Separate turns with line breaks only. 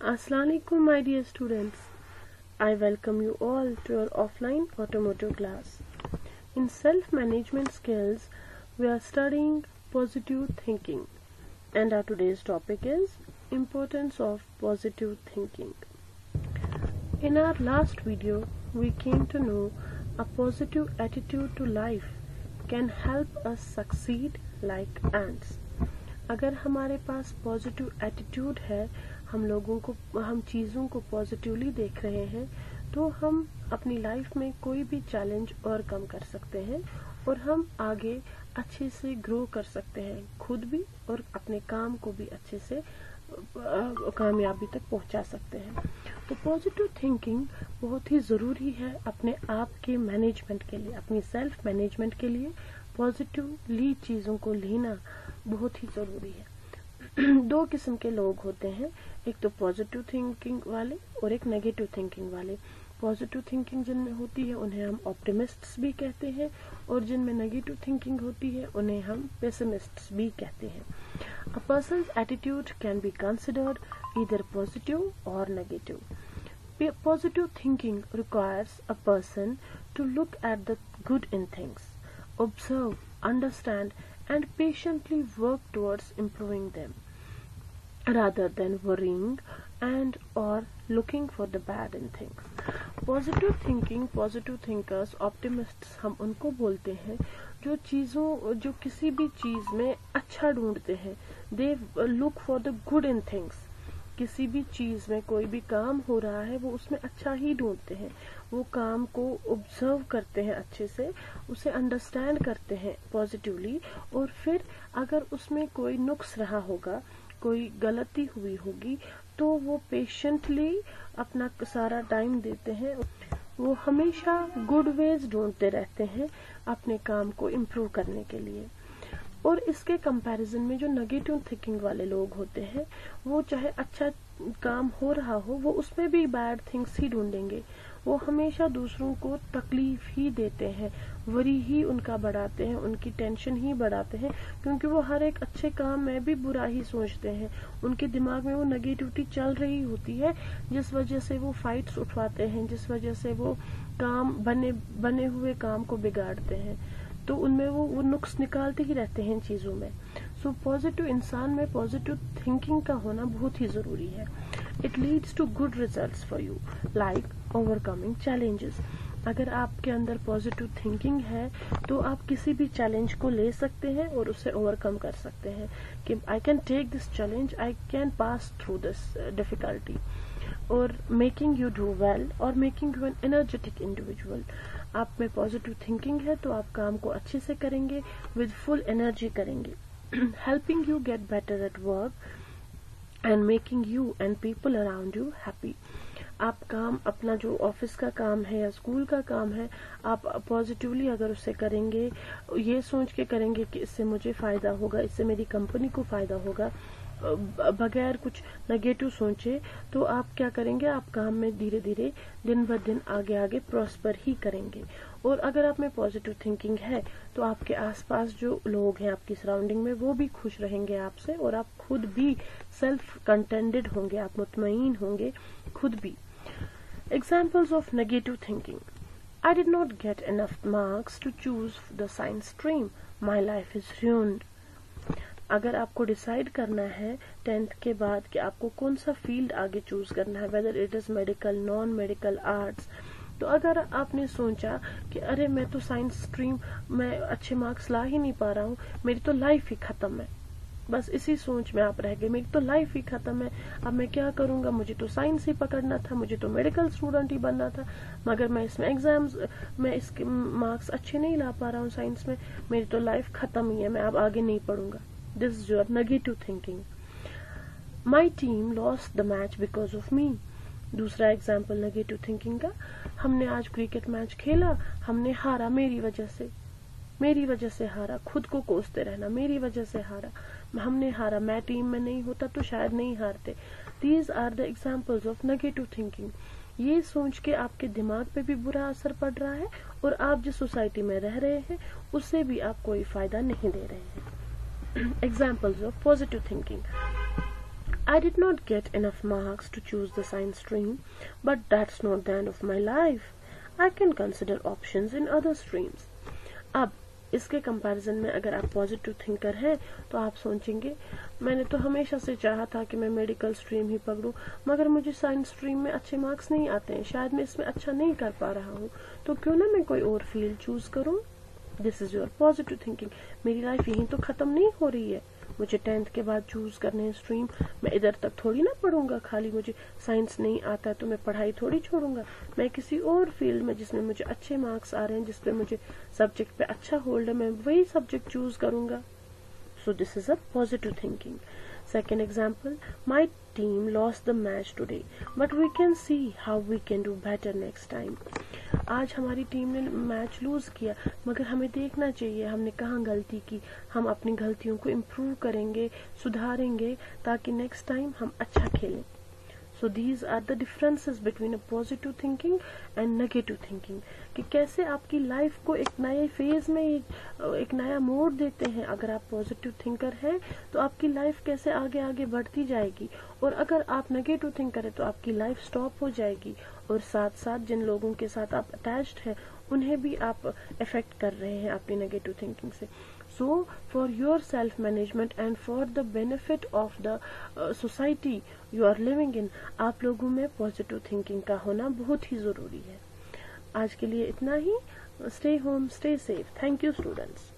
Assalamualaikum my dear students. I welcome you all to your offline automotive class. In self-management skills, we are studying positive thinking and our today's topic is importance of positive thinking. In our last video, we came to know a positive attitude to life can help us succeed like ants. अगर हमारे पास positive attitude है, हम चीज़ों को positively देख रहे हैं, तो हम अपनी लाइफ में कोई भी चैलेंज ओवरकम कर सकते हैं और हम आगे अच्छे से ग्रो कर सकते हैं, खुद भी और अपने काम को भी अच्छे से कामयाबी तक पहुंचा सकते हैं. तो पॉजिटिव थिंकिंग बहुत ही ज़रूरी है अपने आप के मैनेजमेंट के लिए, अपनी सेल्फ मैनेजमेंट के लिए पॉजिटिवली चीज़ों को लेना बहुत ही ज़रूरी है. दो किस्म के लोग होते हैं, एक तो पॉजिटिव थिंकिंग वाले और एक नेगेटिव थिंकिंग वाले. पॉजिटिव थिंकिंग जिनमें होती है उन्हें हम ऑप्टिमिस्ट्स भी कहते हैं और जिनमें नेगेटिव थिंकिंग होती है उन्हें हम पेसिमिस्ट्स भी कहते हैं. A person's attitude can be considered either positive और negative. Positive thinking requires a person to look at the good in things, observe, understand, and patiently work towards improving them, rather than worrying and or looking for the bad in things. Positive thinking, positive thinkers, optimists हम उनको बोलते हैं जो किसी भी चीज में अच्छा ढूंढते हैं. They look for the good in things. किसी भी चीज में कोई भी काम हो रहा है वो उसमें अच्छा ही ढूंढते हैं, वो काम को ऑब्जर्व करते हैं, अच्छे से उसे अंडरस्टैंड करते हैं पॉजिटिवली, और फिर अगर उसमें कोई नुक्स रहा होगा, कोई गलती हुई होगी, तो वो पेशेंटली अपना सारा टाइम देते हैं. वो हमेशा गुड वेज ढूंढते रहते हैं अपने काम को इम्प्रूव करने के लिए. और इसके कंपैरिजन में जो नेगेटिव थिंकिंग वाले लोग होते हैं वो चाहे अच्छा काम हो रहा हो वो उसमें भी बैड थिंग्स ही ढूंढेंगे. वो हमेशा दूसरों को तकलीफ ही देते हैं, वरी ही उनका बढ़ाते हैं, उनकी टेंशन ही बढ़ाते हैं, क्योंकि वो हर एक अच्छे काम में भी बुरा ही सोचते हैं. उनके दिमाग में वो नेगेटिविटी चल रही होती है, जिस वजह से वो फाइट्स उठवाते हैं, जिस वजह से वो काम बने हुए काम को बिगाड़ते हैं. तो उनमें वो नुक्स निकालते ही रहते हैं चीजों में. सो पॉजिटिव इंसान में पॉजिटिव थिंकिंग का होना बहुत ही जरूरी है. It leads to good results for you, like overcoming challenges. अगर आपके अंदर पॉजिटिव थिंकिंग है तो आप किसी भी चैलेंज को ले सकते हैं और उसे ओवरकम कर सकते हैं कि I can take this challenge, I can pass through this difficulty, और मेकिंग यू डू वेल और making you an energetic individual. आप में पॉजिटिव थिंकिंग है तो आप काम को अच्छे से करेंगे, विद फुल एनर्जी करेंगे, helping you get better at work and making you and people around you happy. आप काम अपना जो ऑफिस का काम है या स्कूल का काम है, आप पॉजिटिवली अगर उसे करेंगे, ये सोच के करेंगे कि इससे मुझे फायदा होगा, इससे मेरी कंपनी को फायदा होगा, बगैर कुछ नेगेटिव सोचे, तो आप क्या करेंगे, आप काम में धीरे धीरे दिन ब दिन आगे आगे प्रॉस्पर ही करेंगे. और अगर आप में पॉजिटिव थिंकिंग है तो आपके आसपास जो लोग हैं आपकी सराउंडिंग में वो भी खुश रहेंगे आपसे, और आप खुद भी सेल्फ कंटेंटेड होंगे, आप मुतमईन होंगे खुद भी. Examples of negative thinking. I did not get enough marks to choose the science stream. My life is ruined. अगर आपको डिसाइड करना है 10th के बाद कि आपको कौन सा फील्ड आगे चूज करना है, whether it is medical, non medical, arts, तो अगर आपने सोचा कि अरे मैं तो साइंस स्ट्रीम में अच्छे मार्क्स ला ही नहीं पा रहा हूँ, मेरी तो लाइफ ही खत्म है, बस इसी सोच में आप रह गए, मेरी तो लाइफ ही खत्म है, अब मैं क्या करूंगा, मुझे तो साइंस ही पकड़ना था, मुझे तो मेडिकल स्टूडेंट ही बनना था, मगर मैं इसमें एग्जाम्स में इसके मार्क्स अच्छे नहीं ला पा रहा हूँ साइंस में, मेरी तो लाइफ खत्म ही है, मैं अब आगे नहीं पढ़ूंगा. This is your negative thinking. My team lost the match because of me. दूसरा एग्जाम्पल नेगेटिव थिंकिंग का, हमने आज क्रिकेट मैच खेला, हमने हारा मेरी वजह से हारा, खुद को कोसते रहना, मेरी वजह से हारा, हमने हारा, मैं टीम में नहीं होता तो शायद नहीं हारते. These are the examples of negative thinking. ये सोच के आपके दिमाग पे भी बुरा असर पड़ रहा है और आप जिस सोसाइटी में रह रहे हैं उससे भी आप कोई फायदा नहीं दे रहे हैं. Examples of positive thinking. I did not get enough marks to choose the science stream, but that's not the end of my life. I can consider options in other streams. अब इसके कंपैरिजन में अगर आप positive thinker हैं तो आप सोचेंगे मैंने तो हमेशा से चाहा था कि मैं मेडिकल स्ट्रीम ही पकड़ूं, मगर मुझे साइंस स्ट्रीम में अच्छे मार्क्स नहीं आते हैं, शायद मैं इसमें अच्छा नहीं कर पा रहा हूँ, तो क्यों ना मैं कोई और फील्ड चूज करूँ. This is your positive thinking. मेरी लाइफ यहीं तो खत्म नहीं हो रही है, मुझे 10th के बाद चूज करने हैं स्ट्रीम, मैं इधर तक थोड़ी ना पढ़ूंगा, खाली मुझे साइंस नहीं आता है तो मैं पढ़ाई थोड़ी छोड़ूंगा, मैं किसी और फील्ड में जिसमें मुझे अच्छे मार्क्स आ रहे हैं, जिसपे मुझे सब्जेक्ट पे अच्छा होल्ड है, मैं वही सब्जेक्ट चूज करूंगा. So this is a positive thinking. Second example, my team lost the match today, but we can see how we can do better next time. आज हमारी टीम ने मैच लूज किया, मगर हमें देखना चाहिए हमने कहाँ गलती की, हम अपनी गलतियों को इम्प्रूव करेंगे, सुधारेंगे, ताकि नेक्स्ट टाइम हम अच्छा खेलें. So these are the differences between a positive thinking and negative thinking. कि कैसे आपकी लाइफ को एक नए फेज में एक नया मोड़ देते हैं. अगर आप पॉजिटिव थिंकर हैं तो आपकी लाइफ कैसे आगे आगे बढ़ती जाएगी, और अगर आप नेगेटिव थिंकर है तो आपकी लाइफ स्टॉप हो जाएगी, और साथ साथ जिन लोगों के साथ आप अटैच्ड हैं उन्हें भी आप इफेक्ट कर रहे हैं अपनी नेगेटिव थिंकिंग से. So for your self management and for the benefit of the society you are living in, आप लोगों में पॉजिटिव थिंकिंग का होना बहुत ही जरूरी है. आज के लिए इतना ही. Stay home, stay safe. Thank you students.